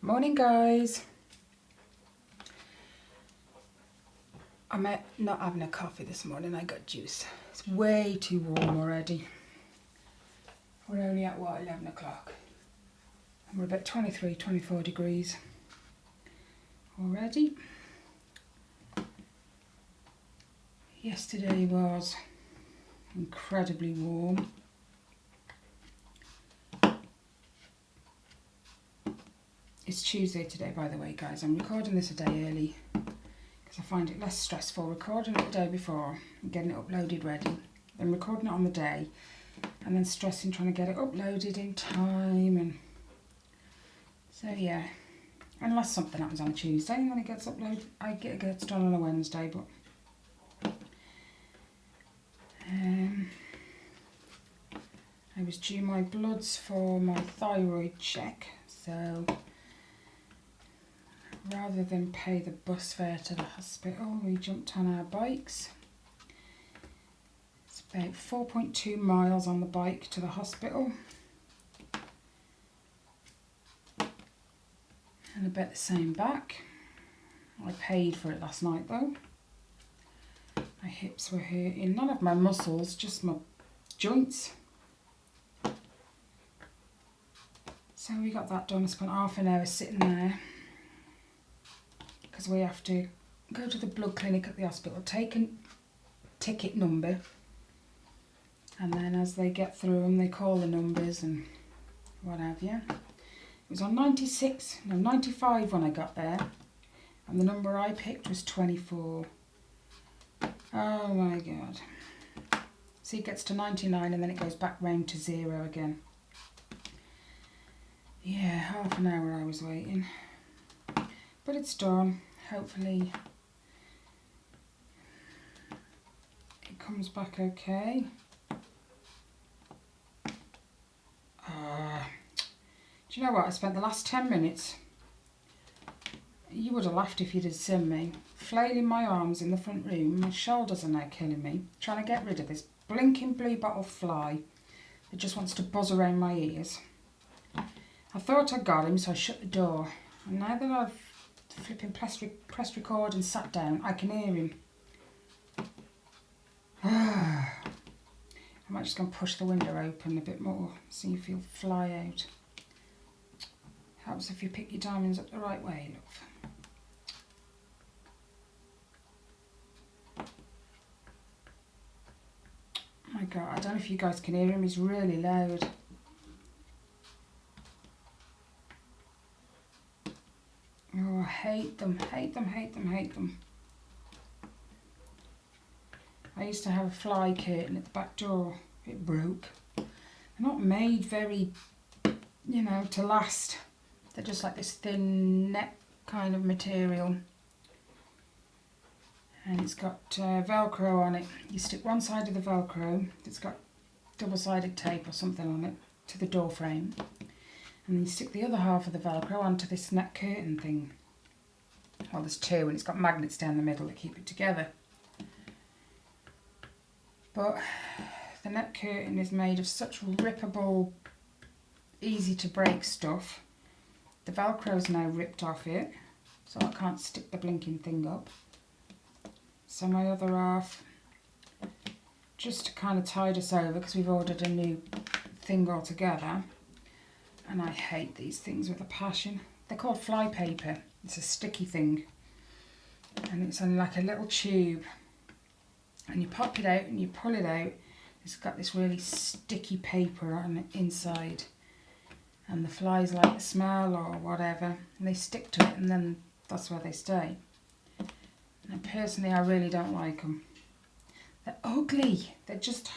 Morning guys. I'm not having a coffee this morning, I got juice. It's way too warm already. We're only at what, 11 o'clock. And we're about 23, 24 degrees already. Yesterday was incredibly warm. It's Tuesday today, by the way, guys. I'm recording this a day early because I find it less stressful recording it the day before and getting it uploaded ready than recording it on the day and then stressing trying to get it uploaded in time. And so yeah, unless something happens on a Tuesday and then it gets uploaded, it gets done on a Wednesday. But I was due my bloods for my thyroid check, so rather than pay the bus fare to the hospital, we jumped on our bikes. It's about 4.2 miles on the bike to the hospital. And about the same back. I paid for it last night though. My hips were hurting, none of my muscles, just my joints. So we got that done. I spent half an hour sitting there because we have to go to the blood clinic at the hospital, take a ticket number, and then as they get through them they call the numbers and what have you. It was on 95 when I got there, and the number I picked was 24. Oh my god. So it gets to 99 and then it goes back round to 0 again. Yeah, half an hour I was waiting. But it's done. Hopefully it comes back okay. Do you know what? I spent the last 10 minutes, you would have laughed if you'd have seen me, flailing my arms in the front room. My shoulders are now killing me, trying to get rid of this blinking blue bottle fly that just wants to buzz around my ears. I thought I got him, so I shut the door. And now that I've flipping pressed record and sat down, I can hear him. I might just go and push the window open a bit more, see if he'll fly out. Helps if you pick your diamonds up the right way, love. Oh my god, I don't know if you guys can hear him, he's really loud. Oh, I hate them, hate them, hate them, hate them. I used to have a fly curtain at the back door. It broke. They're not made very, you know, to last. They're just like this thin net kind of material. And it's got Velcro on it. You stick one side of the Velcro, it's got double-sided tape or something on it, to the door frame. And then you stick the other half of the Velcro onto this net curtain thing. Well, there's two, and it's got magnets down the middle that keep it together. But the net curtain is made of such rippable, easy to break stuff. The Velcro's now ripped off it, so I can't stick the blinking thing up. So my other half, just to kind of tide us over, because we've ordered a new thing altogether. And I hate these things with a passion. They're called fly paper. It's a sticky thing. And it's only like a little tube. And you pop it out and you pull it out. It's got this really sticky paper on the inside. And the flies like the smell or whatever. And they stick to it and then that's where they stay. And personally, I really don't like them. They're ugly. They're just...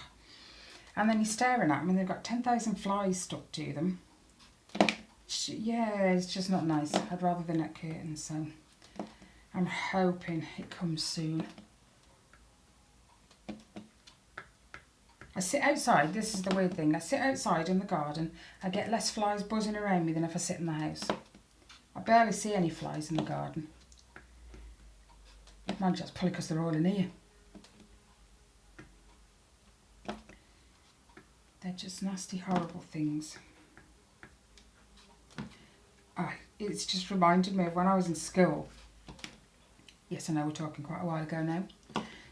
And then you're staring at them and they've got 10,000 flies stuck to them. Yeah, it's just not nice. I'd rather the net curtain, so I'm hoping it comes soon. I sit outside, this is the weird thing, I sit outside in the garden, I get less flies buzzing around me than if I sit in the house. I barely see any flies in the garden. Mind you, that's probably because they're all in here. They're just nasty, horrible things. it's just reminded me of when I was in school. Yes, I know we're talking quite a while ago now.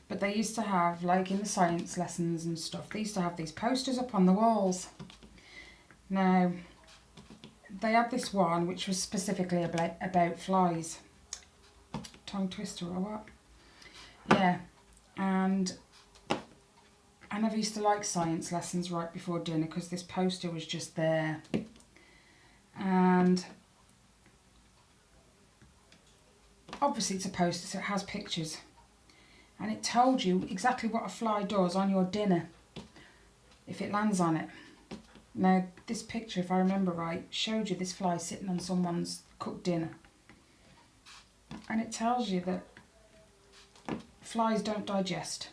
But they used to have, like in the science lessons and stuff, they used to have these posters up on the walls. Now, they had this one which was specifically about flies. Tongue twister or what? Yeah. And I never used to like science lessons right before dinner because this poster was just there. And obviously it's a poster, so it has pictures. And it told you exactly what a fly does on your dinner if it lands on it. Now, this picture, if I remember right, showed you this fly sitting on someone's cooked dinner. And it tells you that flies don't digest.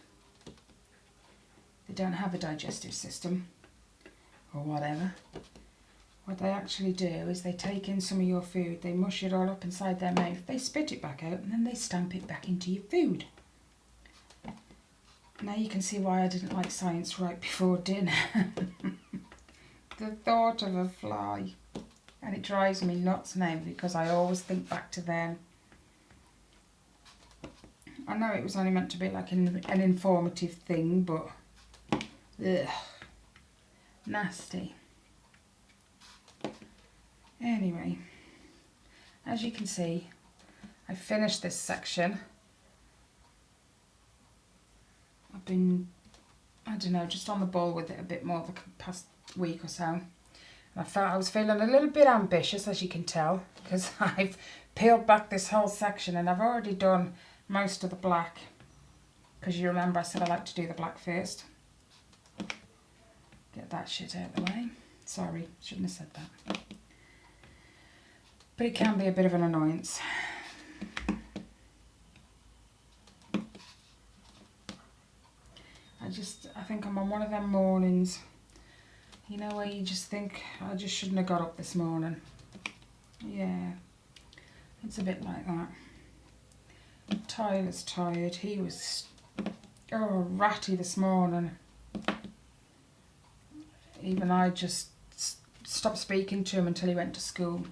They don't have a digestive system or whatever. What they actually do is they take in some of your food, they mush it all up inside their mouth, they spit it back out, and then they stamp it back into your food. Now you can see why I didn't like science right before dinner. The thought of a fly. And it drives me nuts now because I always think back to them. I know it was only meant to be like an informative thing, but ugh, nasty. Anyway, as you can see, I finished this section. I've been, I don't know, just on the ball with it a bit more the past week or so. And I felt I was feeling a little bit ambitious, as you can tell, because I've peeled back this whole section and I've already done most of the black. Because you remember I said I like to do the black first. Get that shit out of the way. Sorry, shouldn't have said that. But it can be a bit of an annoyance. I think I'm on one of them mornings, you know, where you just think, I just shouldn't have got up this morning. Yeah, it's a bit like that. Tyler's tired. He was, ratty this morning. Even I just stopped speaking to him until he went to school.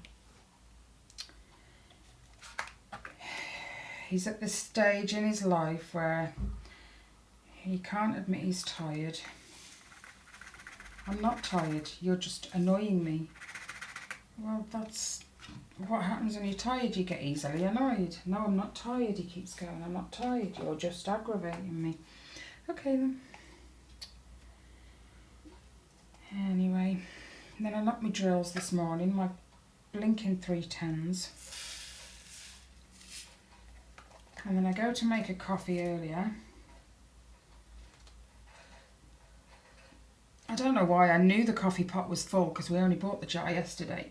He's at this stage in his life where he can't admit he's tired. I'm not tired, you're just annoying me. Well, that's what happens when you're tired, you get easily annoyed. No, I'm not tired, he keeps going, I'm not tired, you're just aggravating me. Okay then. Anyway, then I knocked my drills this morning, my blinking 310s. And then I go to make a coffee earlier. I don't know why, I knew the coffee pot was full because we only bought the jar yesterday.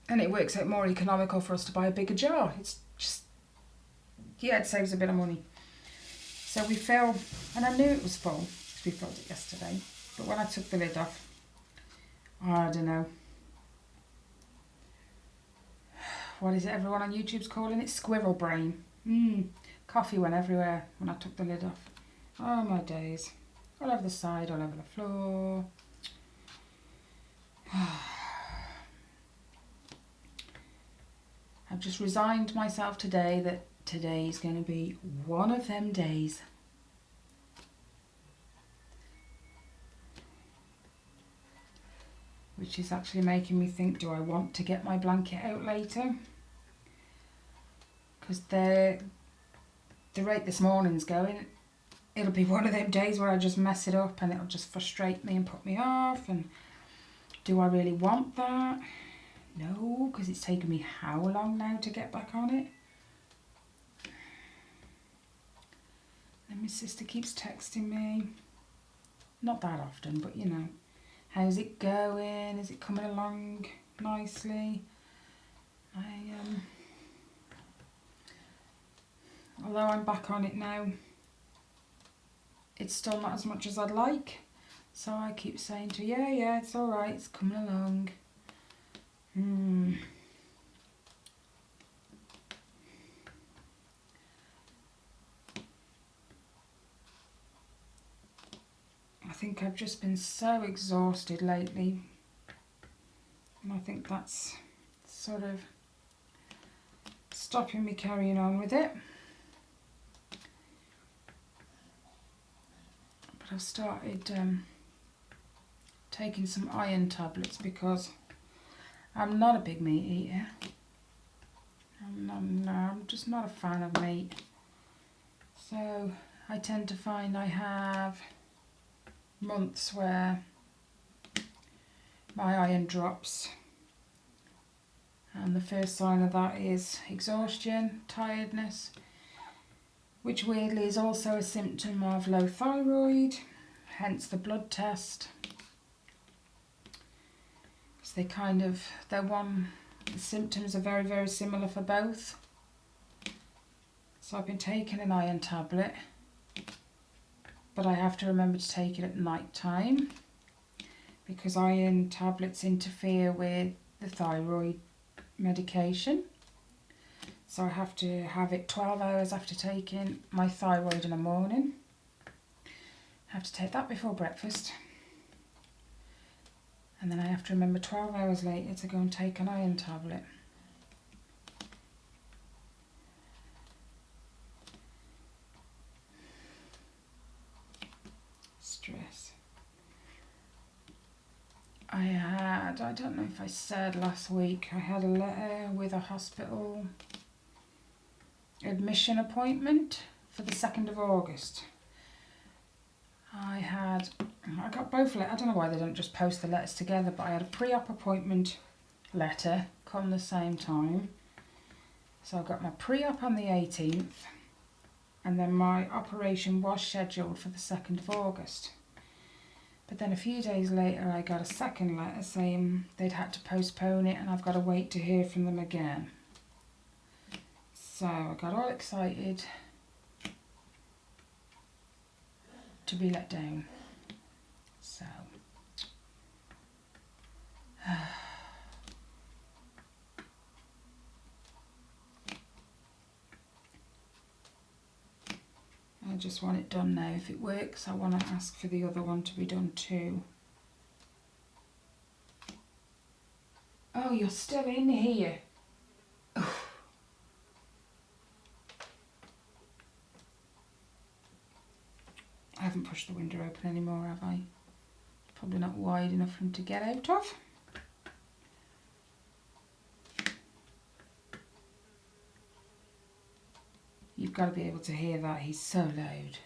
And it works out more economical for us to buy a bigger jar. It's just, yeah, it saves a bit of money. So we fill, and I knew it was full because we filled it yesterday. But when I took the lid off, I don't know. What is it everyone on YouTube's calling it? Squirrel brain. Coffee went everywhere when I took the lid off. Oh my days. All over the side, all over the floor. I've just resigned myself today that today is going to be one of them days. Which is actually making me think, do I want to get my blanket out later? Because the rate this morning's going, it'll be one of them days where I just mess it up and it'll just frustrate me and put me off. And do I really want that? No, because it's taken me how long now to get back on it? And my sister keeps texting me. Not that often, but you know. How's it going? Is it coming along nicely? Although I'm back on it now, it's still not as much as I'd like. So I keep saying to her, yeah, it's alright, it's coming along. I think I've just been so exhausted lately. And I think that's sort of stopping me carrying on with it. But I've started taking some iron tablets because I'm not a big meat eater. I'm just not a fan of meat. So I tend to find I have months where my iron drops, and the first sign of that is exhaustion, tiredness, which weirdly is also a symptom of low thyroid, hence the blood test. So the symptoms are very, very similar for both. So I've been taking an iron tablet, but I have to remember to take it at night time because iron tablets interfere with the thyroid medication. So I have to have it 12 hours after taking my thyroid in the morning. I have to take that before breakfast. And then I have to remember 12 hours later to go and take an iron tablet. Stress. I don't know if I said last week, I had a letter with a hospital admission appointment for the 2nd of August. I got both letters. I don't know why they don't just post the letters together, but I had a pre-op appointment letter come the same time. So I got my pre-op on the 18th, and then my operation was scheduled for the 2nd of August. But then a few days later I got a second letter saying they'd had to postpone it and I've got to wait to hear from them again. So I got all excited to be let down. So I just want it done now. If it works, I want to ask for the other one to be done too. Oh, you're still in here. Oof. I haven't pushed the window open anymore, have I? Probably not wide enough for him to get out of. You've got to be able to hear that, he's so loud.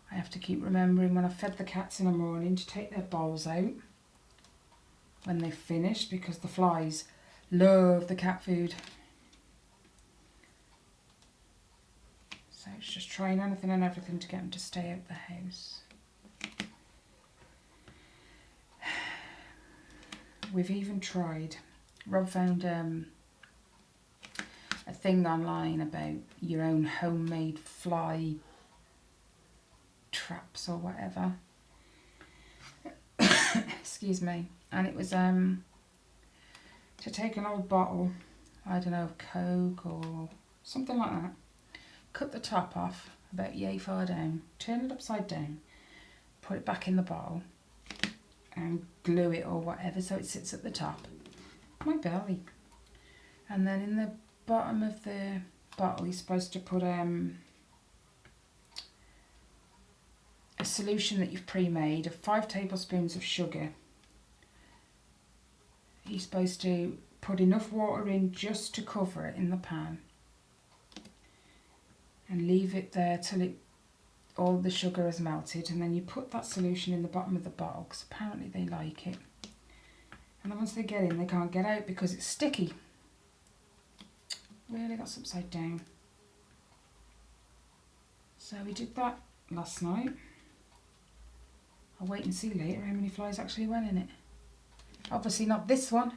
I have to keep remembering when I've fed the cats in the morning to take their bowls out when they've finished, because the flies love the cat food. So it's just trying anything and everything to get them to stay out the house. We've even tried. Rob found a thing online about your own homemade fly traps or whatever. Excuse me. And it was to take an old bottle, I don't know, of Coke or something like that, cut the top off about yay far down, turn it upside down, put it back in the bottle and glue it or whatever so it sits at the top. My belly. And then in the bottom of the bottle you're supposed to put a solution that you've pre-made of 5 tablespoons of sugar. You're supposed to put enough water in just to cover it in the pan and leave it there till all the sugar has melted, and then you put that solution in the bottom of the bottle because apparently they like it. And then once they get in, they can't get out because it's sticky. Really, that's upside down. So we did that last night. I'll wait and see later how many flies actually went in it. Obviously not this one.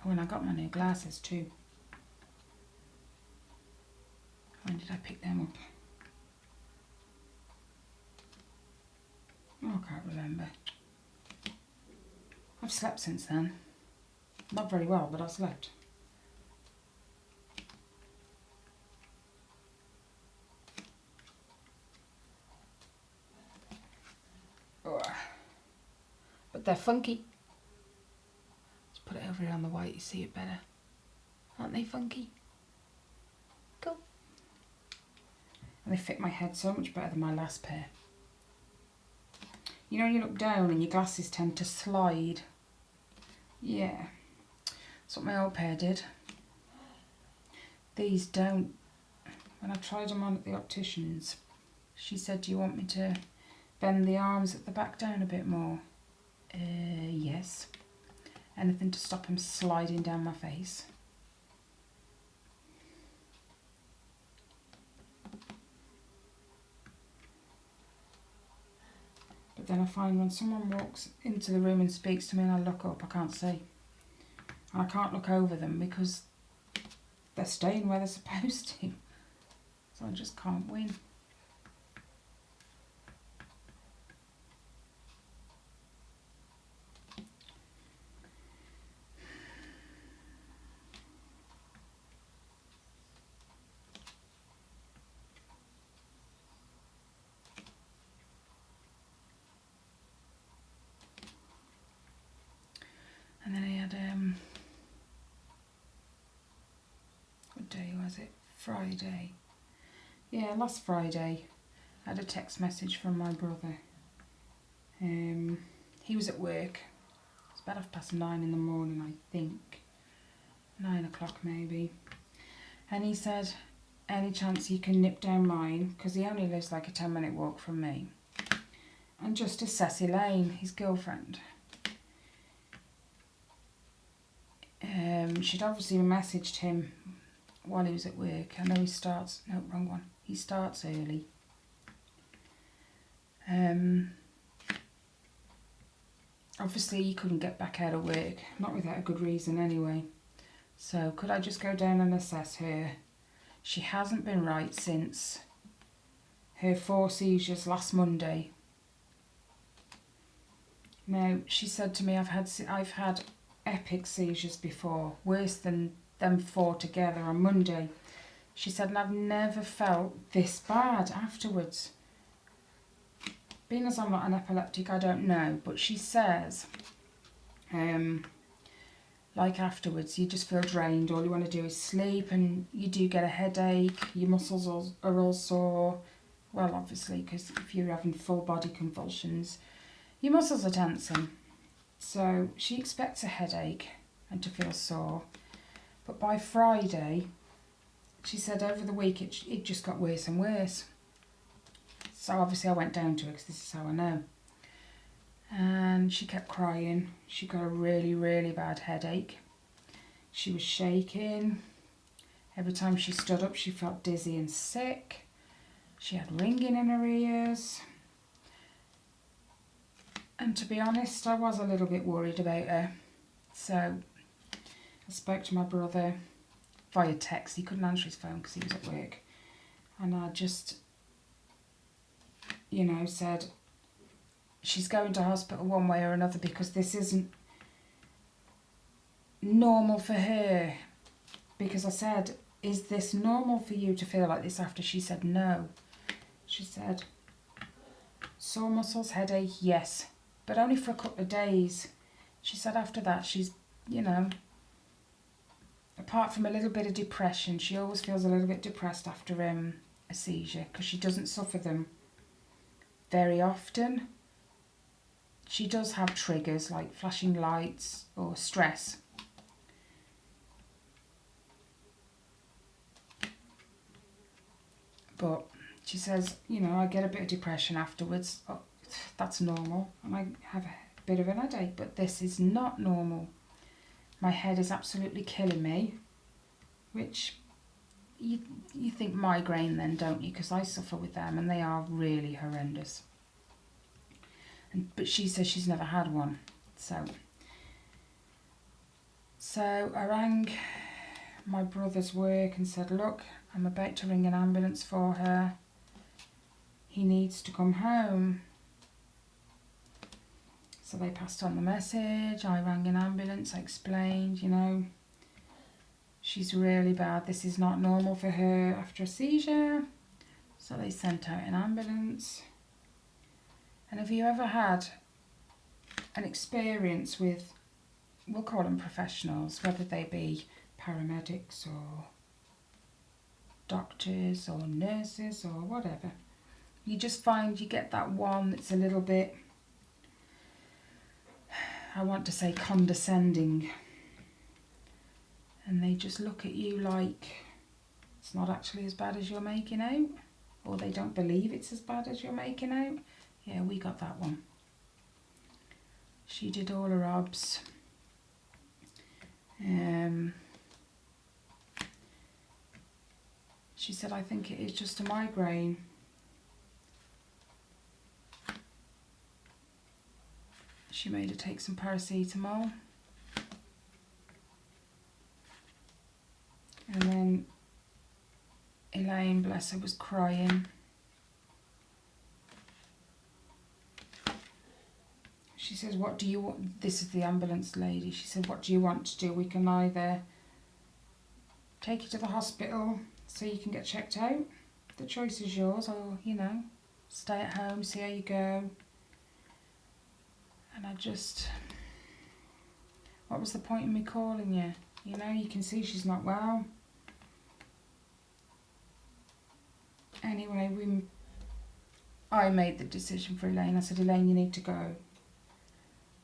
Oh, and I got my new glasses too. did I pick them up? Oh, I can't remember. I've slept since then. Not very well, but I slept. Oh. But they're funky. Let's put it over here on the white, you see it better. Aren't they funky? Cool. And they fit my head so much better than my last pair. You know when you look down and your glasses tend to slide? Yeah. That's what my old pair did. These don't. When I tried them on at the optician's, she said, do you want me to bend the arms at the back down a bit more? Yes. Anything to stop them sliding down my face. But then I find when someone walks into the room and speaks to me and I look up, I can't see. And I can't look over them because they're staying where they're supposed to. So I just can't win. And then I had, what day was it? Friday. Yeah, last Friday I had a text message from my brother. He was at work. It's about 9:30 in the morning, I think. 9 o'clock maybe. And he said, any chance you can nip down mine? Because he only lives like a 10-minute walk from me. And just to Cecil Lane, his girlfriend. She'd obviously messaged him while he was at work. I know he starts, no, wrong one. He starts early. Obviously he couldn't get back out of work, not without a good reason anyway. So could I just go down and assess her? She hasn't been right since her 4 seizures last Monday. Now, she said to me, I've had epic seizures before, worse than them 4 together on Monday. She said, and I've never felt this bad afterwards. Being as I'm not an epileptic, I don't know, but she says, like afterwards, you just feel drained, all you want to do is sleep, and you do get a headache, your muscles are all sore, well obviously, because if you're having full body convulsions, your muscles are tensing. So she expects a headache and to feel sore. But by Friday, she said over the week it just got worse and worse. So obviously I went down to her because this is how I know. And she kept crying. She got a really, really bad headache. She was shaking. Every time she stood up, she felt dizzy and sick. She had ringing in her ears. And to be honest, I was a little bit worried about her. So I spoke to my brother via text. He couldn't answer his phone because he was at work. And I just, you know, said, she's going to hospital one way or another because this isn't normal for her. Because I said, is this normal for you to feel like this after? She said, no. She said, sore muscles, headache, yes. But only for a couple of days. She said after that, she's, you know, apart from a little bit of depression, she always feels a little bit depressed after a seizure because she doesn't suffer them very often. She does have triggers like flashing lights or stress. But she says, you know, I get a bit of depression afterwards. Oh, that's normal. And I have a bit of an headache, but this is not normal. My head is absolutely killing me, which you think migraine then, don't you? Because I suffer with them and they are really horrendous. But she says she's never had one. So I rang my brother's work and said, look, I'm about to ring an ambulance for her. He needs to come home. So they passed on the message. I rang an ambulance. I explained, you know, she's really bad. This is not normal for her after a seizure. So they sent out an ambulance. And have you ever had an experience with, we'll call them professionals, whether they be paramedics or doctors or nurses or whatever, you just find you get that one that's a little bit, I want to say condescending, and they just look at you like it's not actually as bad as you're making out, or they don't believe it's as bad as you're making out. Yeah, we got that one. She did all her obs. She said, I think it is just a migraine. She made her take some paracetamol. And then Elaine, bless her, was crying. She says, what do you want? This is the ambulance lady. She said, what do you want to do? We can either take you to the hospital so you can get checked out. The choice is yours, or, you know, stay at home, see how you go. And I just, what was the point in me calling you? You know, you can see she's not well. Anyway, I made the decision for Elaine. I said, Elaine, you need to go.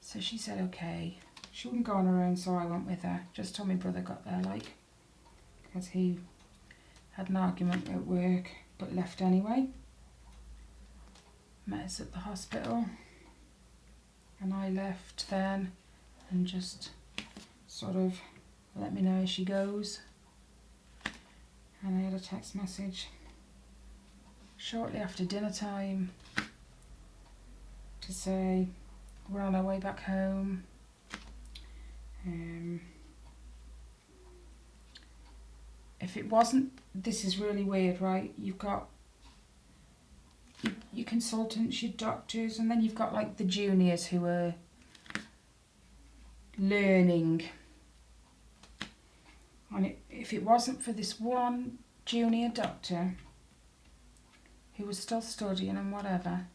So she said, okay. She wouldn't go on her own, so I went with her. Just till my brother got there, like, because he had an argument at work, but left anyway. Met us at the hospital. And I left then and just sort of let me know as she goes. And I had a text message shortly after dinner time to say we're on our way back home. If it wasn't, this is really weird, right? You've got your consultants, your doctors, and then you've got like the juniors who are learning. And if it wasn't for this one junior doctor who was still studying and whatever,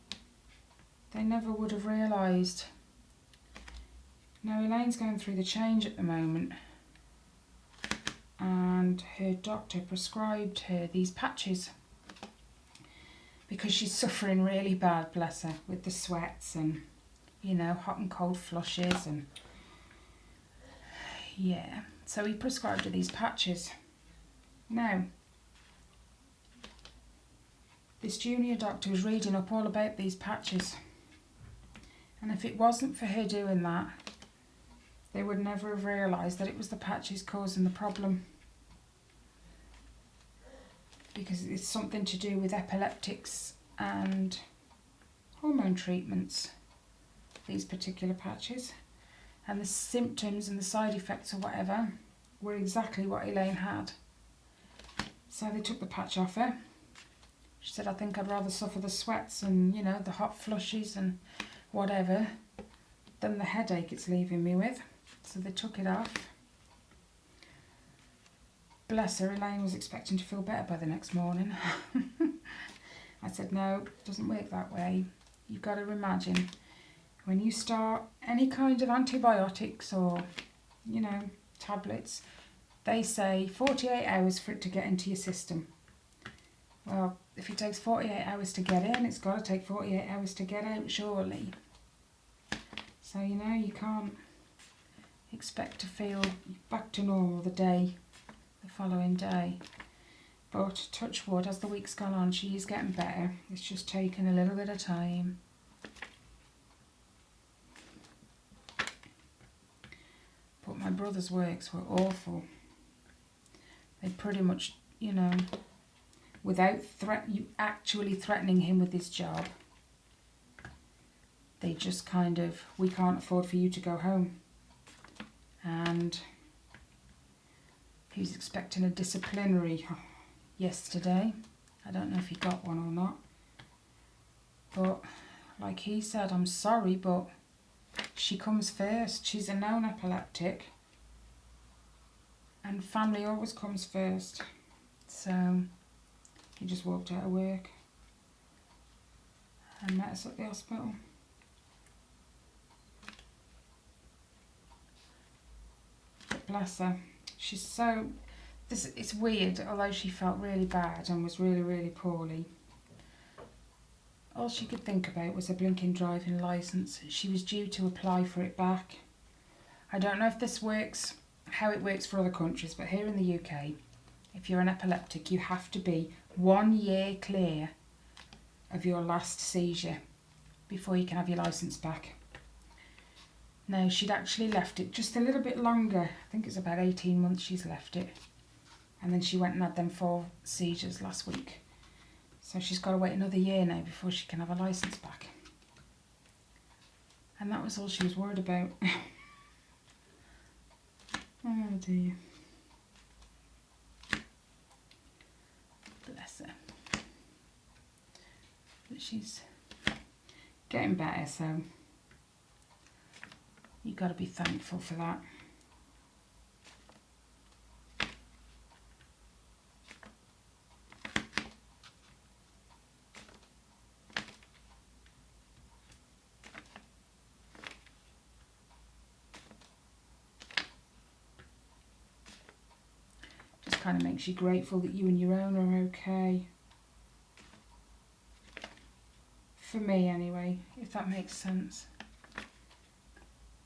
they never would have realised. Now Elaine's going through the change at the moment, and her doctor prescribed her these patches because she's suffering really bad, bless her, with the sweats and, you know, hot and cold flushes and yeah. So he prescribed her these patches. Now, this junior doctor was reading up all about these patches, and if it wasn't for her doing that, they would never have realised that it was the patches causing the problem, because it's something to do with epileptics and hormone treatments, these particular patches, and the symptoms and the side effects or whatever were exactly what Elaine had. So they took the patch off her. She said, I think I'd rather suffer the sweats and, you know, the hot flushes and whatever than the headache it's leaving me with. So they took it off. Bless her, Elaine was expecting to feel better by the next morning. I said, no, it doesn't work that way. You've got to imagine, when you start any kind of antibiotics or, you know, tablets, they say 48 hours for it to get into your system. Well, if it takes 48 hours to get in, it's got to take 48 hours to get out, surely. So, you know, you can't expect to feel back to normal the following day. But touch wood, as the week's gone on, she is getting better. It's just taken a little bit of time. But my brother's works were awful. They pretty much, you know, without you actually threatening him with his job, they just kind of, we can't afford for you to go home. And He was expecting a disciplinary yesterday. I don't know if he got one or not. But like he said, I'm sorry, but she comes first. She's a known epileptic. And family always comes first. So he just walked out of work and met us at the hospital. But bless her. She's so... It's weird, although she felt really bad and was really, really poorly. All she could think about was a blinking driving licence. She was due to apply for it back. I don't know if this works, how it works for other countries, but here in the UK, if you're an epileptic, you have to be 1 year clear of your last seizure before you can have your licence back. Now, she'd actually left it just a little bit longer. I think it's about 18 months she's left it. And then she went and had them 4 seizures last week. So she's got to wait another year now before she can have a licence back. And that was all she was worried about. Oh dear. Bless her. But she's getting better, so you've got to be thankful for that. Kind of makes you grateful that you and your own are okay. For me anyway, if that makes sense.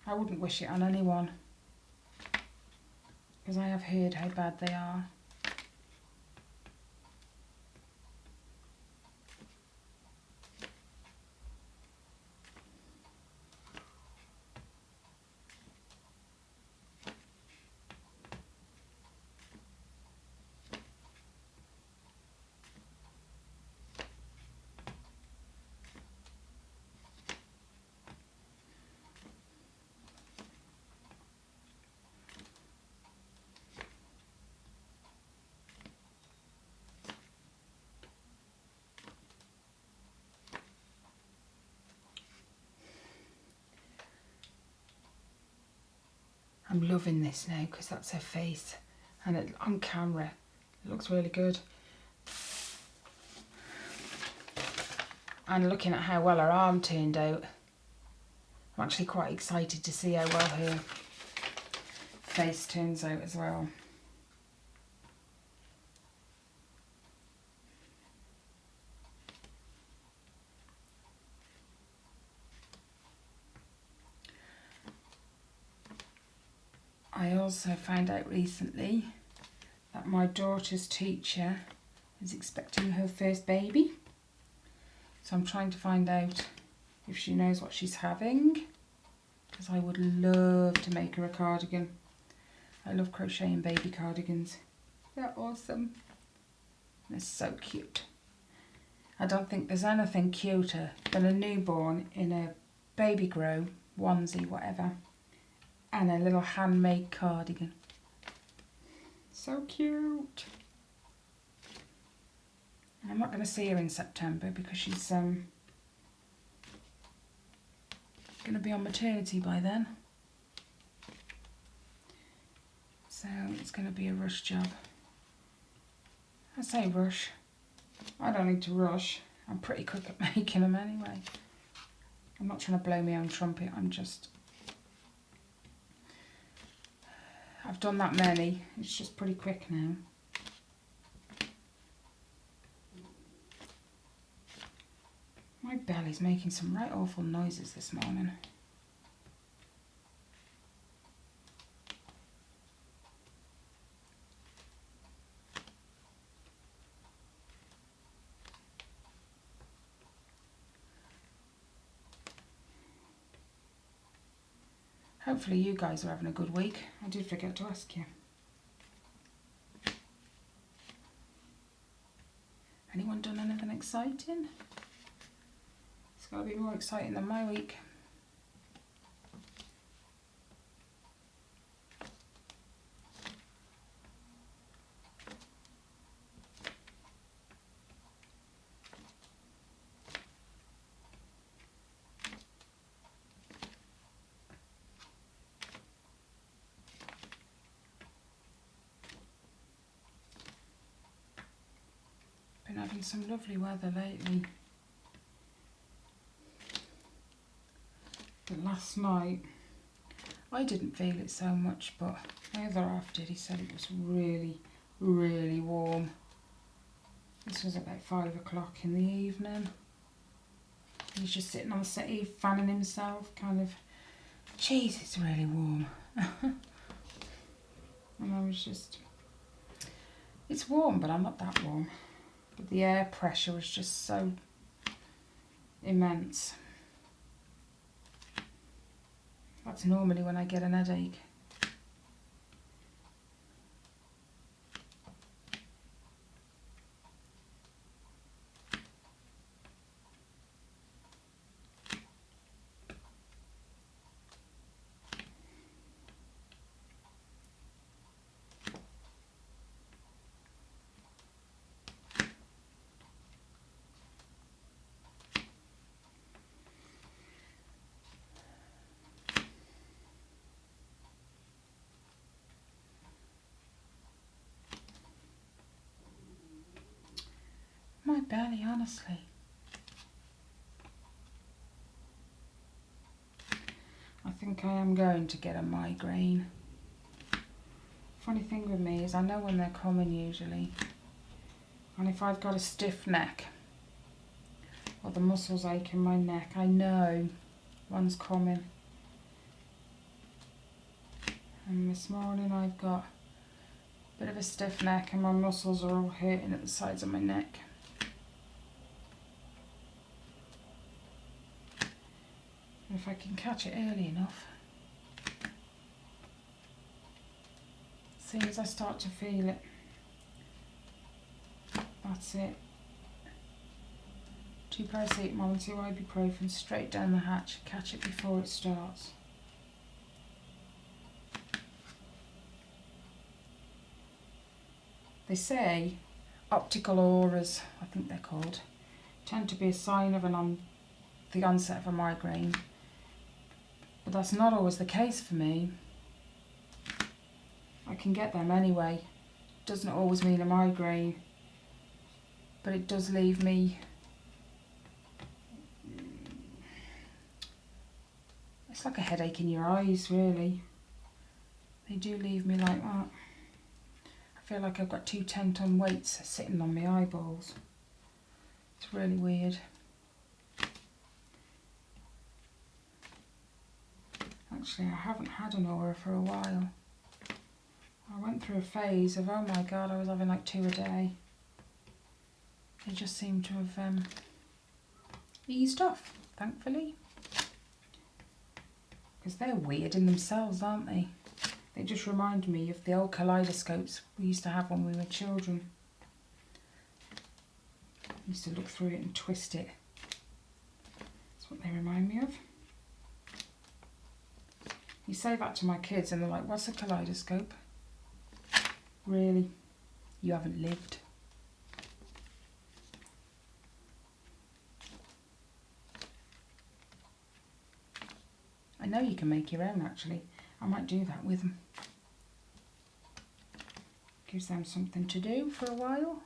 I wouldn't wish it on anyone, because I have heard how bad they are. I'm loving this now because that's her face, and on camera it looks really good. And looking at how well her arm turned out, I'm actually quite excited to see how well her face turns out as well. I also found out recently that my daughter's teacher is expecting her first baby. So I'm trying to find out if she knows what she's having, because I would love to make her a cardigan. I love crocheting baby cardigans. They're awesome. They're so cute. I don't think there's anything cuter than a newborn in a baby grow, onesie, whatever, and a little handmade cardigan. So cute. I'm not going to see her in September because she's going to be on maternity by then. So it's going to be a rush job. I say rush. I don't need to rush. I'm pretty quick at making them anyway. I'm not trying to blow my own trumpet. I've done that many. It's just pretty quick now. My belly's making some right awful noises this morning. Hopefully you guys are having a good week. I did forget to ask you. Anyone done anything exciting? It's got to be more exciting than my week. been having some lovely weather lately. But last night, I didn't feel it so much, but my other half did. He said it was really, really warm. This was about 5 o'clock in the evening. He's just sitting on the settee, fanning himself, kind of, geez, it's really warm. And I was just, it's warm, but I'm not that warm. But the air pressure was just so immense. That's normally when I get an headache. My belly, honestly. I think I am going to get a migraine. Funny thing with me is I know when they're coming usually. And if I've got a stiff neck or the muscles ache in my neck, I know one's coming. And this morning I've got a bit of a stiff neck and my muscles are all hurting at the sides of my neck. If I can catch it early enough, as soon as I start to feel it, that's it. 2 paracetamol and 2 ibuprofen straight down the hatch, catch it before it starts. They say optical auras, I think they're called, tend to be a sign of the onset of a migraine. But that's not always the case for me. I can get them anyway. Doesn't always mean a migraine, but it does leave me, it's like a headache in your eyes, really. They do leave me like that. I feel like I've got 2 10-ton weights sitting on my eyeballs. It's really weird. Actually, I haven't had an aura for a while. I went through a phase of, oh my god, I was having like 2 a day. They just seem to have eased off, thankfully. Because they're weird in themselves, aren't they? They just remind me of the old kaleidoscopes we used to have when we were children. I used to look through it and twist it. That's what they remind me of. You say that to my kids and they're like, what's a kaleidoscope? Really? You haven't lived. I know you can make your own, actually. I might do that with them. Gives them something to do for a while.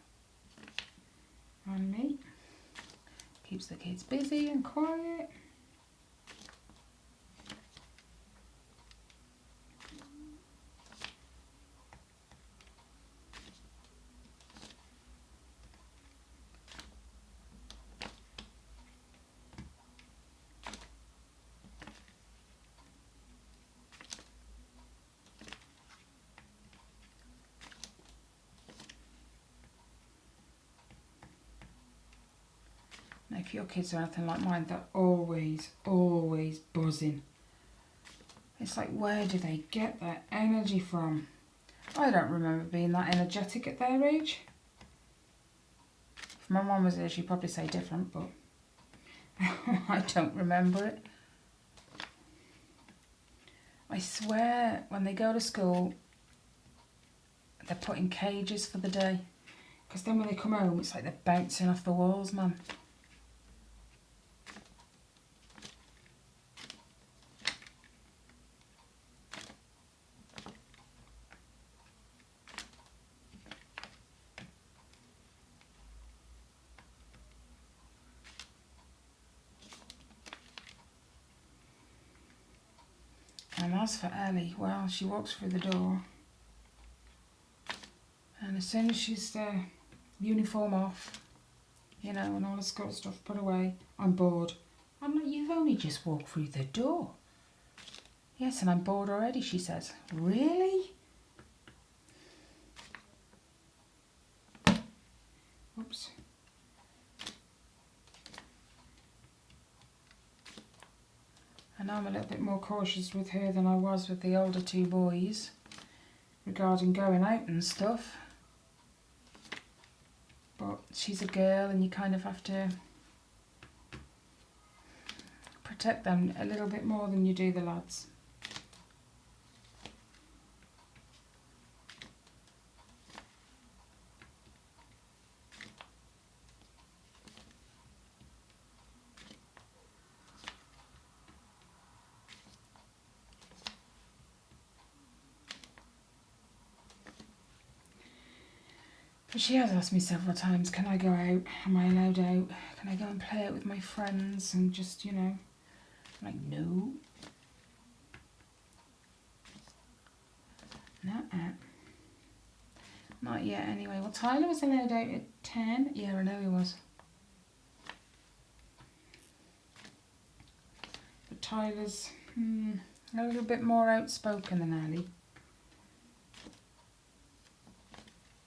And me. Keeps the kids busy and quiet. Now, if your kids are anything like mine, they're always, always buzzing. It's like, where do they get their energy from? I don't remember being that energetic at their age. If my mum was here, she'd probably say different, but I don't remember it. I swear, when they go to school, they're put in cages for the day. Because then when they come home, it's like they're bouncing off the walls, man. And as for Ellie, well, she walks through the door, and as soon as she's uniform off, you know, and all the school stuff put away, I'm bored. I'm like, you've only just walked through the door. Yes, and I'm bored already, she says. Really? Oops. And I'm a little bit more cautious with her than I was with the older two boys regarding going out and stuff. But she's a girl and you kind of have to protect them a little bit more than you do the lads. But she has asked me several times, can I go out? Am I allowed out? Can I go and play it with my friends and just, you know? I'm like, no. Nuh-uh. Not yet anyway. Well, Tyler was allowed out at 10. Yeah, I know he was. But Tyler's a little bit more outspoken than Ellie.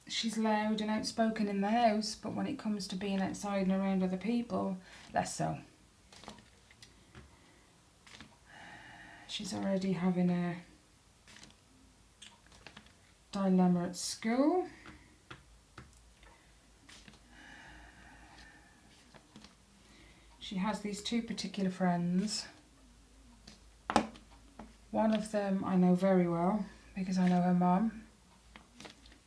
She's loud and outspoken in the house, but when it comes to being outside and around other people, less so. She's already having a dilemma at school. She has these two particular friends. One of them I know very well because I know her mum.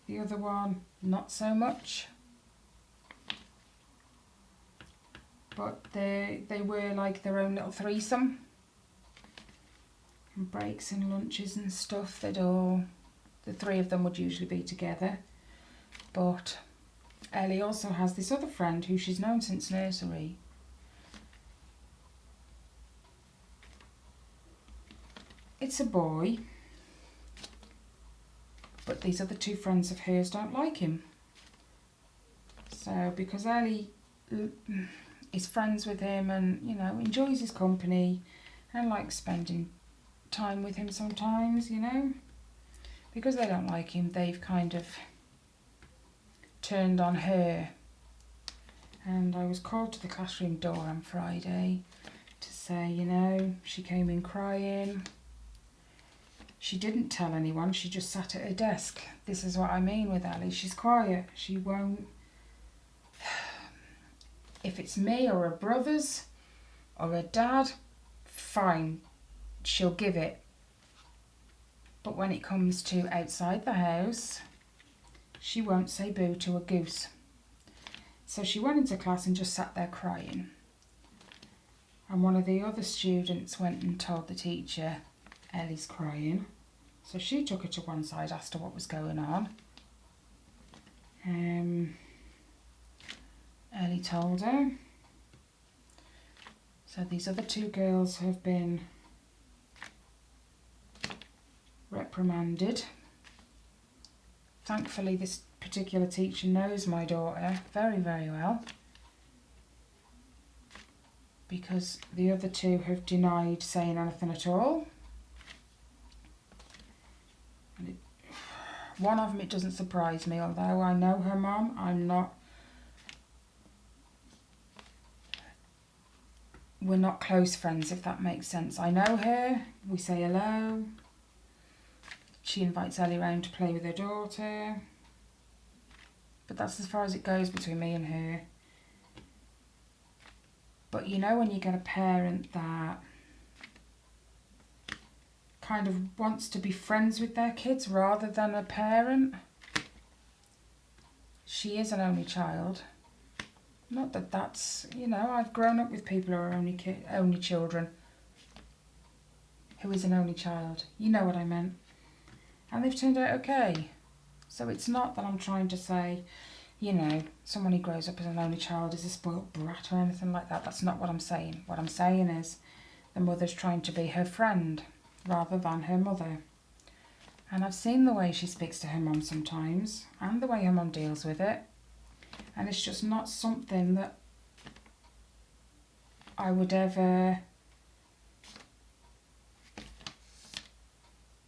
The other one, not so much. But they were like their own little threesome. And breaks and lunches and stuff, the three of them would usually be together. But Ellie also has this other friend who she's known since nursery. It's a boy. But these other two friends of hers don't like him. So because Ellie is friends with him and, you know, enjoys his company and likes spending time with him sometimes, you know, because they don't like him, they've kind of turned on her. And I was called to the classroom door on Friday to say, you know, she came in crying. She didn't tell anyone, she just sat at her desk. This is what I mean with Ellie. She's quiet. She won't... If it's me or her brothers or her dad, fine, she'll give it. But when it comes to outside the house, she won't say boo to a goose. So she went into class and just sat there crying. And one of the other students went and told the teacher, Ellie's crying. So she took her to one side, asked her what was going on. Ellie told her. So these other two girls have been reprimanded. Thankfully, this particular teacher knows my daughter very, very well, because the other two have denied saying anything at all. One of them, it doesn't surprise me, although I know her mum, we're not close friends, if that makes sense. I know her, we say hello. She invites Ellie round to play with her daughter. But that's as far as it goes between me and her. But you know when you get a parent that kind of wants to be friends with their kids rather than a parent. She is an only child. Not that that's, you know, I've grown up with people who are only children. Who is an only child. You know what I meant. And they've turned out okay. So it's not that I'm trying to say, you know, someone who grows up as an only child is a spoiled brat or anything like that. That's not what I'm saying. What I'm saying is the mother's trying to be her friend. rather than her mother. And I've seen the way she speaks to her mum sometimes, and the way her mum deals with it. And it's just not something that I would ever...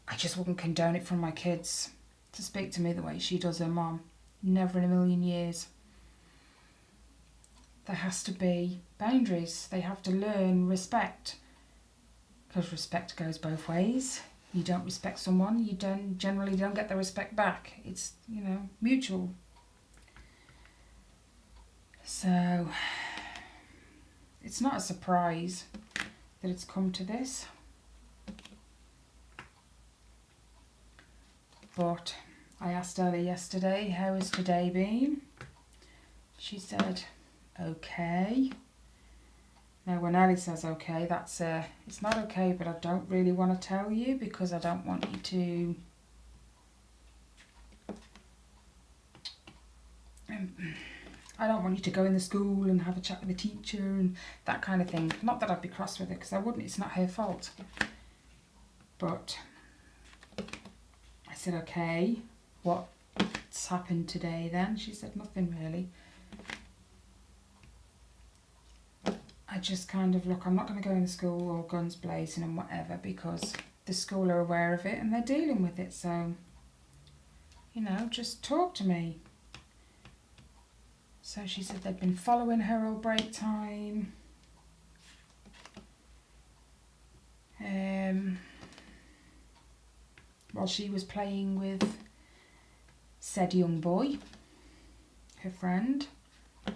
I just wouldn't condone it from my kids to speak to me the way she does her mum. Never in a million years. There has to be boundaries. They have to learn respect. Because respect goes both ways. You don't respect someone, you generally don't get the respect back. It's, you know, mutual. So, it's not a surprise that it's come to this. But I asked Ellie yesterday, how has today been? She said, okay. Now when Ellie says okay, that's it's not okay, but I don't really want to tell you because I don't want you to I don't want you to go in the school and have a chat with the teacher and that kind of thing. Not that I'd be cross with it, because I wouldn't, it's not her fault. But I said, okay, what's happened today then? She said, nothing really. I just kind of, look, I'm not going to go in the school all guns blazing and whatever, because the school are aware of it and they're dealing with it. So, you know, just talk to me. So she said they'd been following her all break time. While she was playing with said young boy, her friend. I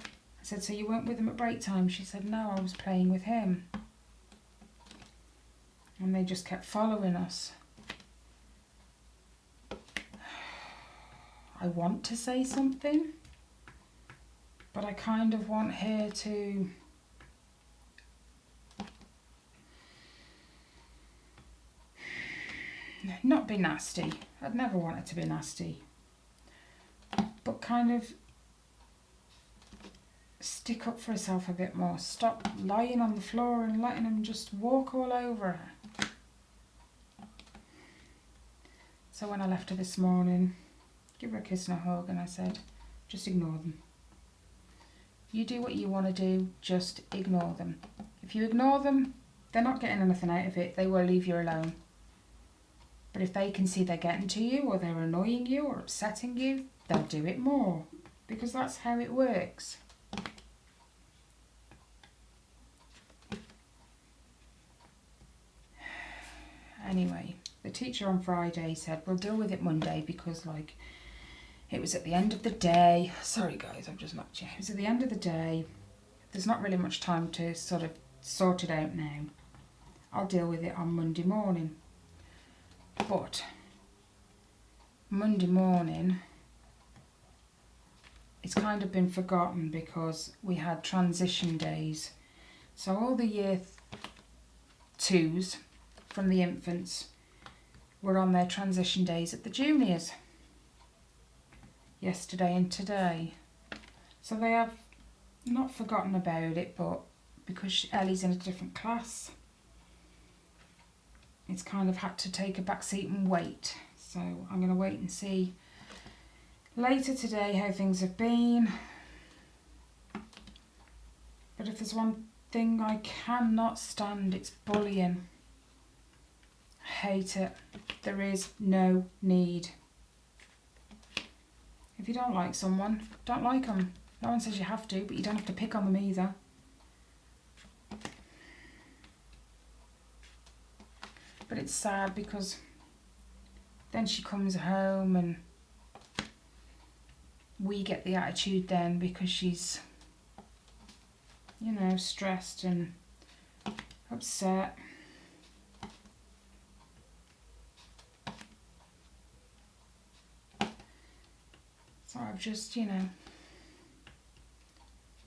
said, so you weren't with him at break time? She said, no, I was playing with him. And they just kept following us. I want to say something, but I kind of want her to not be nasty. I'd never want it to be nasty. But kind of stick up for herself a bit more. Stop lying on the floor and letting him just walk all over her. So when I left her this morning, give her a kiss and a hug, and I said, just ignore them. You do what you want to do, just ignore them. If you ignore them, they're not getting anything out of it. They will leave you alone. But if they can see they're getting to you, or they're annoying you, or upsetting you, they'll do it more. Because that's how it works. Anyway, the teacher on Friday said, we'll deal with it Monday, because, like, it was at the end of the day. Sorry guys, I'm just not... It was at the end of the day. There's not really much time to sort of sort it out now. I'll deal with it on Monday morning. But Monday morning, it's kind of been forgotten because we had transition days. So all the year 2s from the infants were on their transition days at the juniors. Yesterday and today. So they have not forgotten about it, but because Ellie's in a different class, it's kind of had to take a back seat and wait. So I'm going to wait and see later today how things have been. But if there's one thing I cannot stand, it's bullying. I hate it. There is no need. If you don't like someone, don't like them. No one says you have to, but you don't have to pick on them either. But it's sad because then she comes home and we get the attitude then because she's, you know, stressed and upset. So I've just, you know,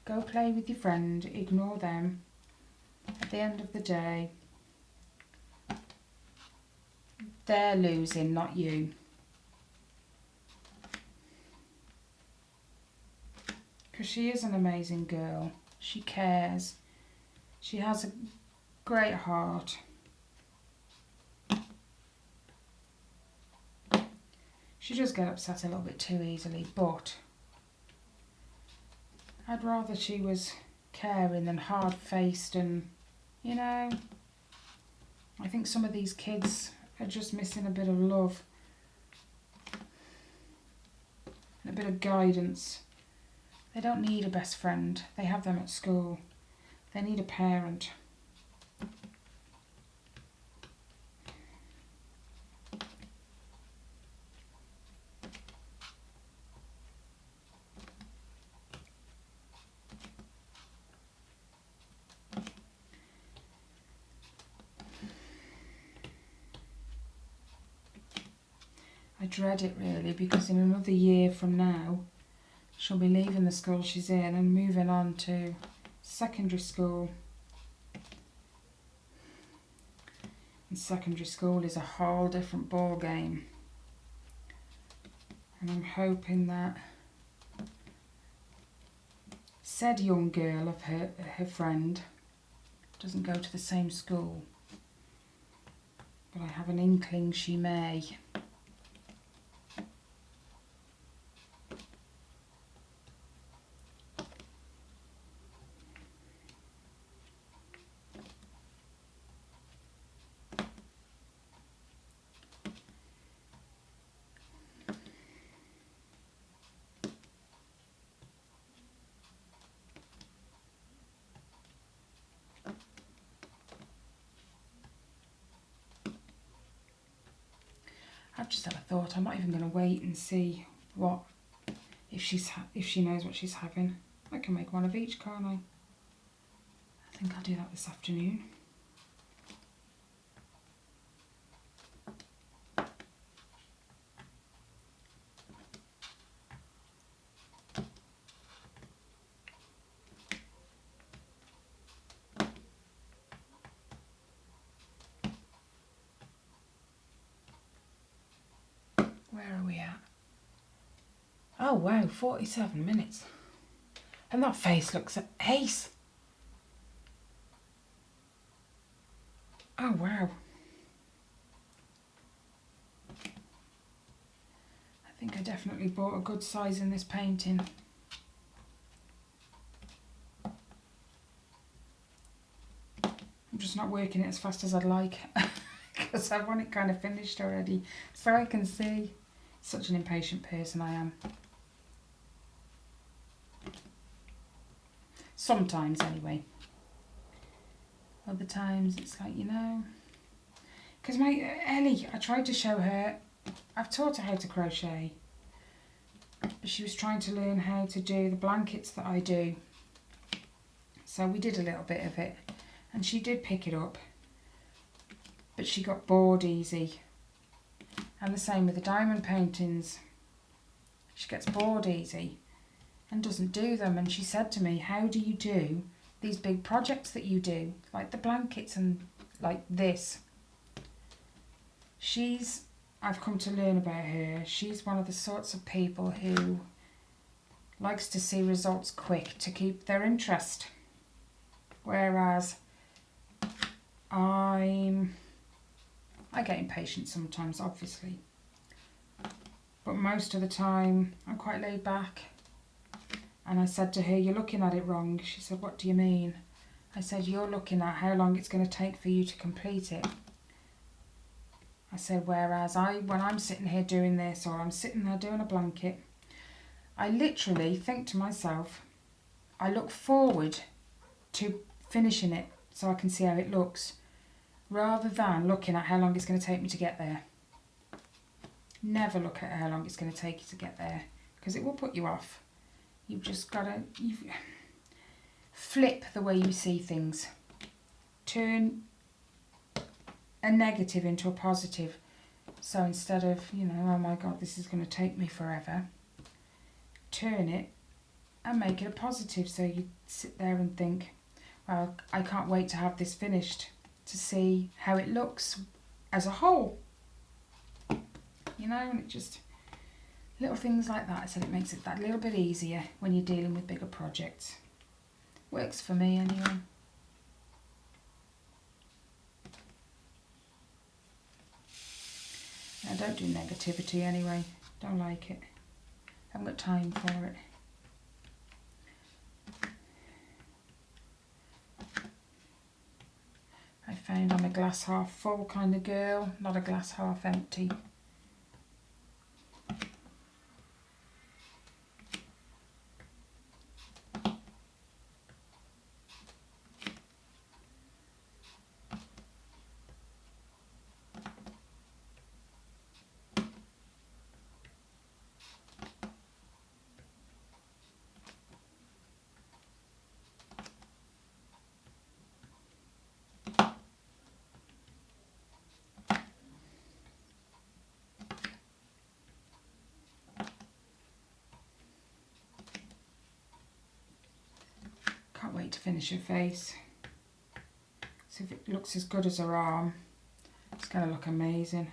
go play with your friend, ignore them. At the end of the day, they're losing, not you. Because she is an amazing girl. She cares. She has a great heart. She does get upset a little bit too easily, but I'd rather she was caring than hard-faced and, you know, I think some of these kids are just missing a bit of love and a bit of guidance. They don't need a best friend. They have them at school. They need a parent. I dread it really, because in another year from now she'll be leaving the school she's in and moving on to secondary school. And secondary school is a whole different ball game. And I'm hoping that said young girl of her friend doesn't go to the same school. But I have an inkling she may. I've just had a thought. I'm not even going to wait and see what if she knows what she's having. I can make one of each, can't I? I think I'll do that this afternoon. Where are we at? Oh wow, 47 minutes. And that face looks ace. Oh wow. I think I definitely bought a good size in this painting. I'm just not working it as fast as I'd like because I want it kind of finished already, so I can see. Such an impatient person I am. Sometimes anyway. Other times it's like, you know, because my Ellie, I tried to show her, I've taught her how to crochet, but she was trying to learn how to do the blankets that I do. So we did a little bit of it and she did pick it up, but she got bored easy. And the same with the diamond paintings. She gets bored easy and doesn't do them. And she said to me, how do you do these big projects that you do? Like the blankets and like this. I've come to learn about her. She's one of the sorts of people who likes to see results quick to keep their interest. Whereas I get impatient sometimes, obviously, but most of the time I'm quite laid back. And I said to her, you're looking at it wrong. She said, what do you mean? I said, you're looking at how long it's going to take for you to complete it. I said, whereas when I'm sitting here doing this, or I'm sitting there doing a blanket, I literally think to myself, I look forward to finishing it so I can see how it looks, rather than looking at how long it's going to take me to get there. Never look at how long it's going to take you to get there, because it will put you off. You've just got to flip the way you see things. Turn a negative into a positive. So instead of, you know, oh my God, this is going to take me forever, turn it and make it a positive. So you sit there and think, well, I can't wait to have this finished, to see how it looks as a whole, you know. And it just, little things like that. I said it makes it that little bit easier when you're dealing with bigger projects. Works for me anyway. I don't do negativity anyway. Don't like it. Haven't got time for it. I found I'm a glass half full kind of girl, not a glass half empty. Can't wait to finish her face. So if it looks as good as her arm, it's going to look amazing.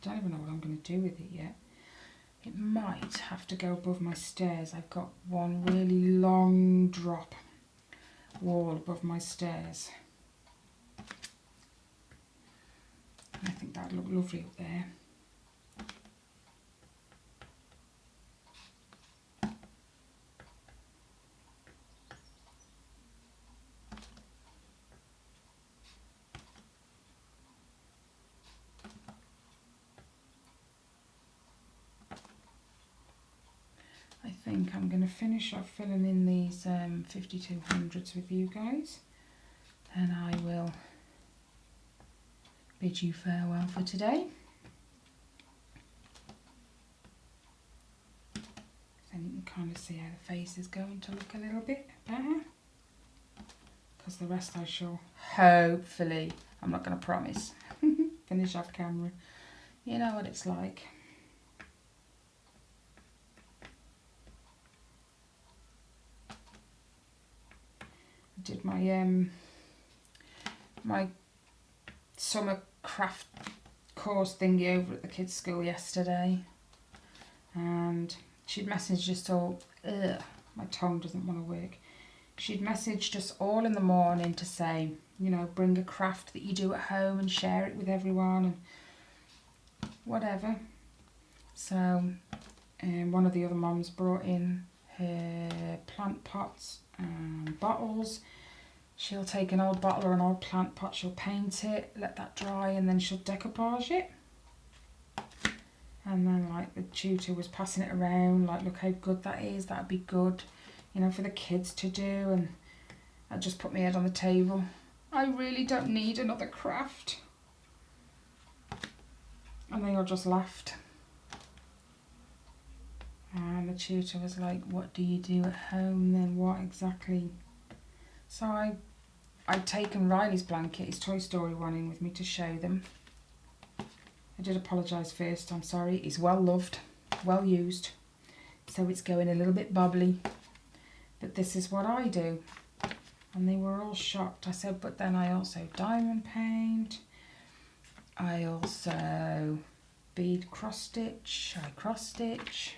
I don't even know what I'm going to do with it yet. It might have to go above my stairs. I've got one really long drop wall above my stairs. And I think that'd look lovely up there. I think I'm going to finish off filling in these 5200s with you guys, and I will bid you farewell for today. Then you can kind of see how the face is going to look a little bit better, because the rest I shall hopefully, I'm not going to promise, finish off camera. You know what it's like. Did my my summer craft course thingy over at the kids' school yesterday, and she'd messaged us all. My tongue doesn't want to work. She'd messaged us all in the morning to say, you know, bring a craft that you do at home and share it with everyone and whatever. So one of the other mums brought in her plant pots and bottles. She'll take an old bottle or an old plant pot, she'll paint it, let that dry, and then she'll decoupage it. And then like the tutor was passing it around, like, look how good that is, that'd be good, you know, for the kids to do. And I just put my head on the table. I really don't need another craft. And they all just laughed. And the tutor was like, what do you do at home then? What exactly? So I'd taken Riley's blanket, his Toy Story one, in with me to show them. I did apologise first, I'm sorry. It's well loved, well used. So it's going a little bit bubbly. But this is what I do. And they were all shocked. I said, but then I also diamond paint. I also bead cross stitch. I cross stitch.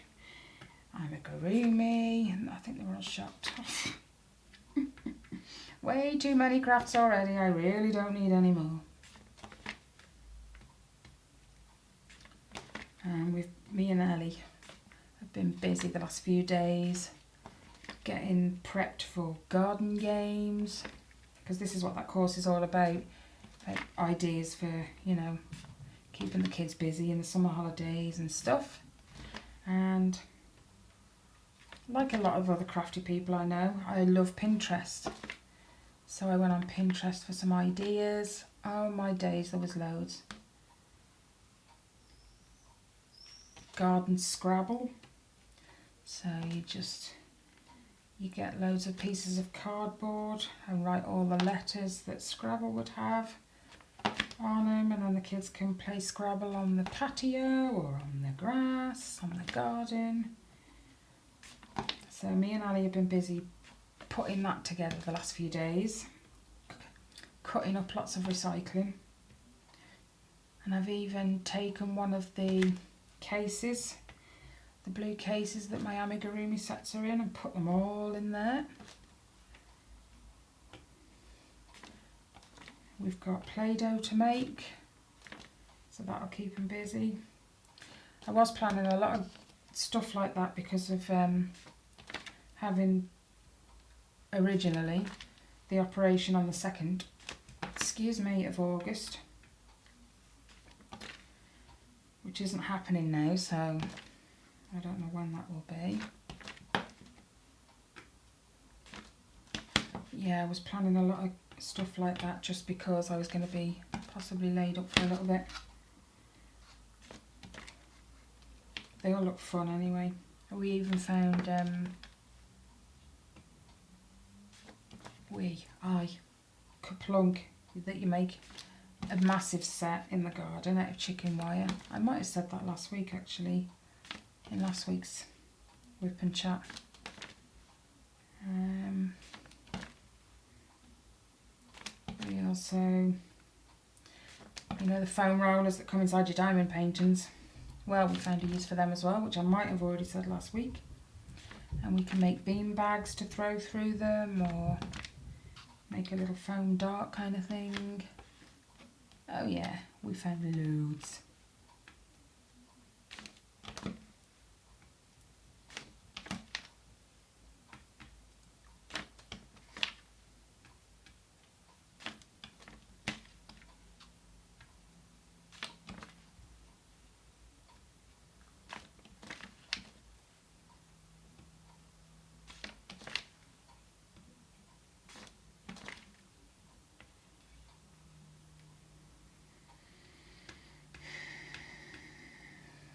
I'm a garumi, and I think they were all shocked. Way too many crafts already, I really don't need any more. And with me and Ellie have been busy the last few days getting prepped for garden games, because this is what that course is all about. Like ideas for, you know, keeping the kids busy in the summer holidays and stuff. And like a lot of other crafty people I know, I love Pinterest. So I went on Pinterest for some ideas. Oh my days, there was loads. Garden Scrabble. So You get loads of pieces of cardboard and write all the letters that Scrabble would have on them, and then the kids can play Scrabble on the patio or on the grass, on the garden. So me and Ali have been busy putting that together the last few days, cutting up lots of recycling. And I've even taken one of the cases, the blue cases that my amigurumi sets are in, and put them all in there. We've got Play-Doh to make, so that'll keep them busy. I was planning a lot of stuff like that because of having originally the operation on the 2nd, of August, which isn't happening now, so I don't know when that will be. Yeah, I was planning a lot of stuff like that just because I was going to be possibly laid up for a little bit. They all look fun anyway. We even found Kaplunk, that you make a massive set in the garden out of chicken wire. I might have said that last week actually, in last week's whip and chat. We also, you know, the foam rollers that come inside your diamond paintings. Well, we found a use for them as well, which I might have already said last week. And we can make bean bags to throw through them, or make a little foam dart kind of thing. Oh yeah, we found loads.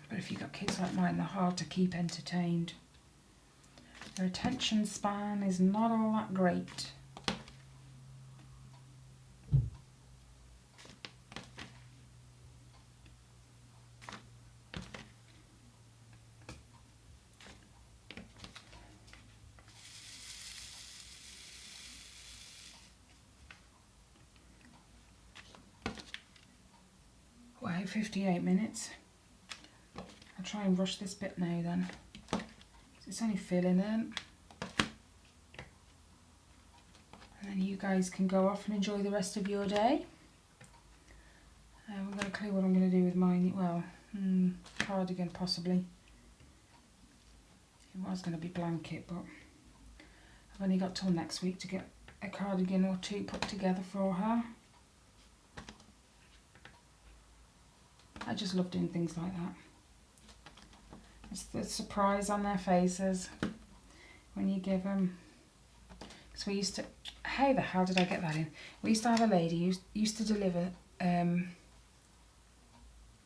But if you've got kids like mine, they're hard to keep entertained. Their attention span is not all that great. Wow, 58 minutes. I'll try and rush this bit now then. It's only filling in. And then you guys can go off and enjoy the rest of your day. I've got a clue what I'm going to do with mine. Well, cardigan possibly. It was going to be blanket, but I've only got till next week to get a cardigan or two put together for her. I just love doing things like that. It's the surprise on their faces when you give them. So we used to, how the hell did I get that in? We used to have a lady who used to deliver,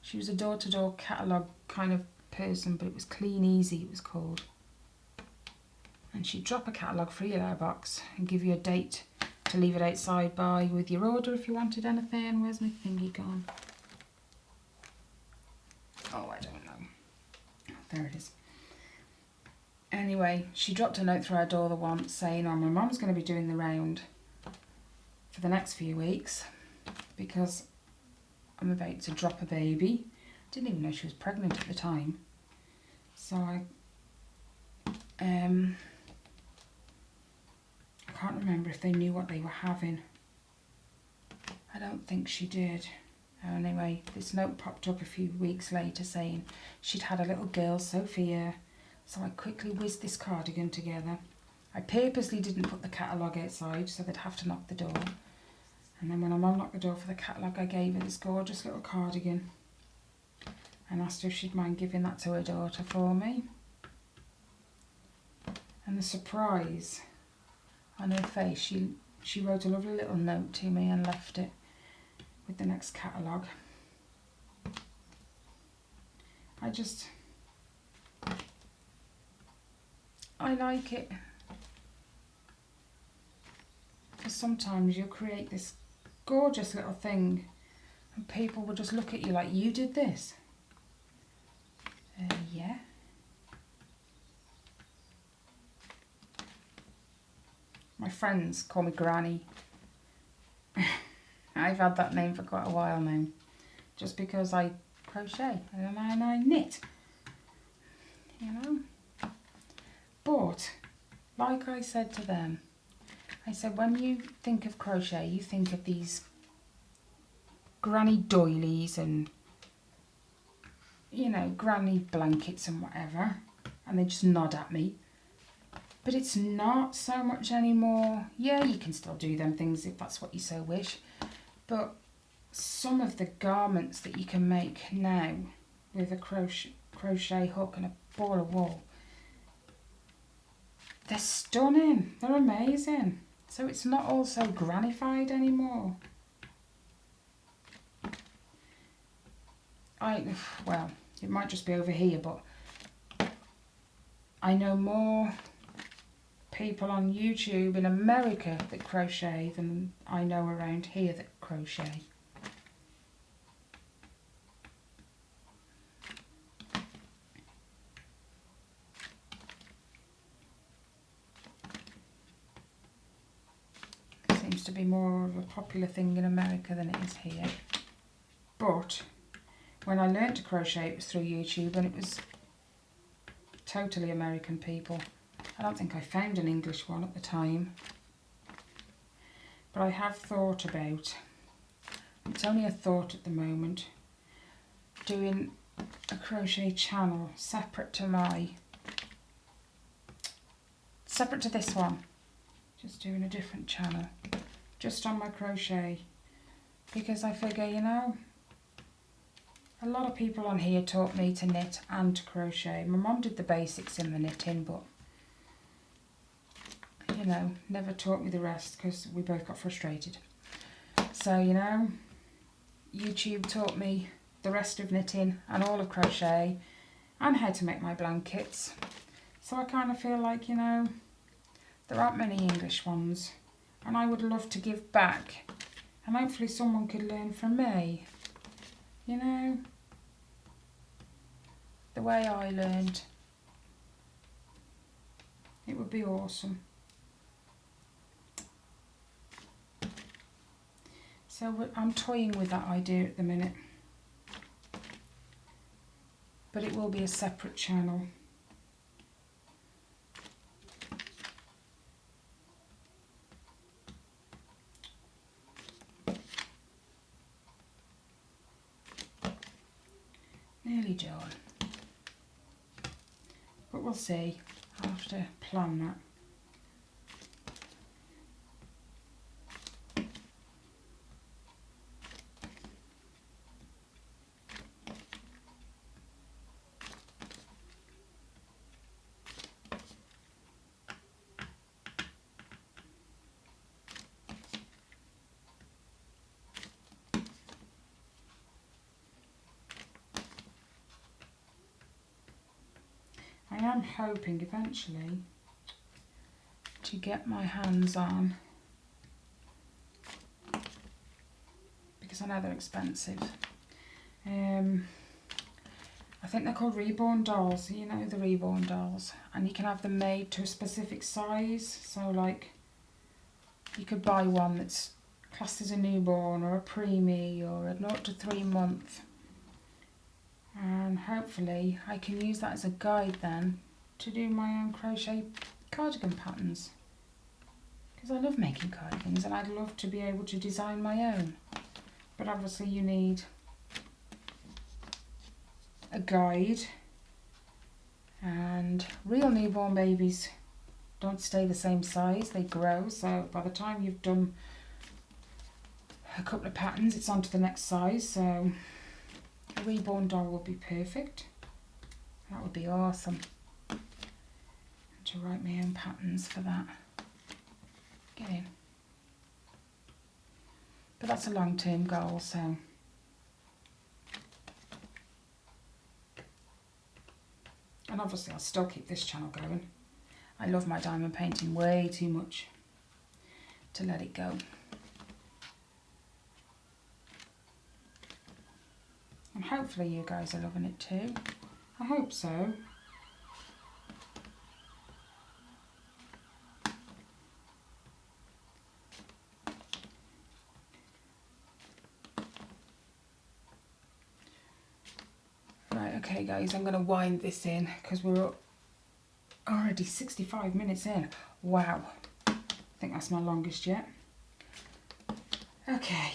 she was a door-to-door catalogue kind of person, but it was Clean Easy it was called. And she'd drop a catalogue for your letterbox and give you a date to leave it outside by with your order if you wanted anything. Where's my thingy gone? Oh, I don't know. There it is. Anyway, she dropped a note through our door the once saying, oh, my mum's going to be doing the round for the next few weeks because I'm about to drop a baby. Didn't even know she was pregnant at the time. So I can't remember if they knew what they were having. I don't think she did. Anyway, this note popped up a few weeks later saying she'd had a little girl, Sophia, so I quickly whizzed this cardigan together. I purposely didn't put the catalogue outside so they'd have to knock the door. And then when my mum knocked the door for the catalogue, I gave her this gorgeous little cardigan and asked her if she'd mind giving that to her daughter for me. And the surprise on her face, she wrote a lovely little note to me and left it with the next catalogue. I like it. Because sometimes you'll create this gorgeous little thing and people will just look at you like, you did this? Yeah. My friends call me Granny. I've had that name for quite a while now. Just because I crochet and I knit. You know? But, like I said to them, I said, when you think of crochet, you think of these granny doilies and, you know, granny blankets and whatever. And they just nod at me. But it's not so much anymore. Yeah, you can still do them things if that's what you so wish. But some of the garments that you can make now with a crochet hook and a ball of wool, they're stunning. They're amazing. So it's not all so grannified anymore. Well, it might just be over here, but I know more people on YouTube in America that crochet than I know around here that crochet. It seems to be more of a popular thing in America than it is here. But when I learnt to crochet, it was through YouTube, and it was totally American people. I don't think I found an English one at the time. But I have thought about, it's only a thought at the moment, doing a crochet channel separate to this one. Just doing a different channel, just on my crochet. Because I figure, you know, a lot of people on here taught me to knit and to crochet. My mum did the basics in the knitting, but you know, never taught me the rest because we both got frustrated. So, you know, YouTube taught me the rest of knitting and all of crochet and how to make my blankets. So I kind of feel like, you know, there aren't many English ones and I would love to give back and hopefully someone could learn from me. You know, the way I learned. It would be awesome. So I'm toying with that idea at the minute. But it will be a separate channel. Nearly done. But we'll see. I'll have to plan that. I am hoping eventually to get my hands on, because I know they're expensive. I think they're called reborn dolls, you know, the reborn dolls, and you can have them made to a specific size. So like you could buy one that's classed as a newborn or a preemie or a 0 to 3 month. And hopefully I can use that as a guide then to do my own crochet cardigan patterns, because I love making cardigans and I'd love to be able to design my own. But obviously you need a guide, and real newborn babies don't stay the same size, they grow, so by the time you've done a couple of patterns it's on to the next size. So a reborn doll would be perfect. That would be awesome. To write my own patterns for that. Get in. But that's a long-term goal, so. And obviously I'll still keep this channel going. I love my diamond painting way too much. to let it go. And hopefully you guys are loving it too. I hope so. Right, okay guys, I'm going to wind this in because we're already 65 minutes in. Wow, I think that's my longest yet. Okay,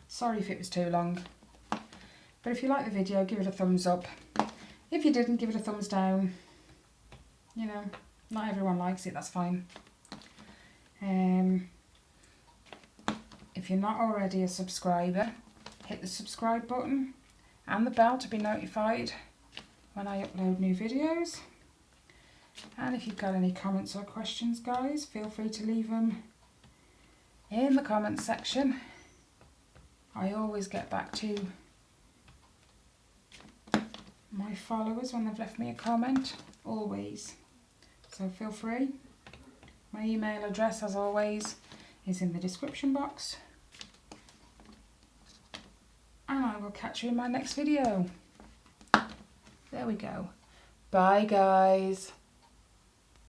sorry if it was too long. But if you like the video, give it a thumbs up. If you didn't, give it a thumbs down. You know, not everyone likes it, that's fine. If you're not already a subscriber, hit the subscribe button and the bell to be notified when I upload new videos. And if you've got any comments or questions, guys, feel free to leave them in the comments section. I always get back to my followers when they've left me a comment, always. So feel free. My email address, as always, is in the description box. And I will catch you in my next video. There we go. Bye, guys.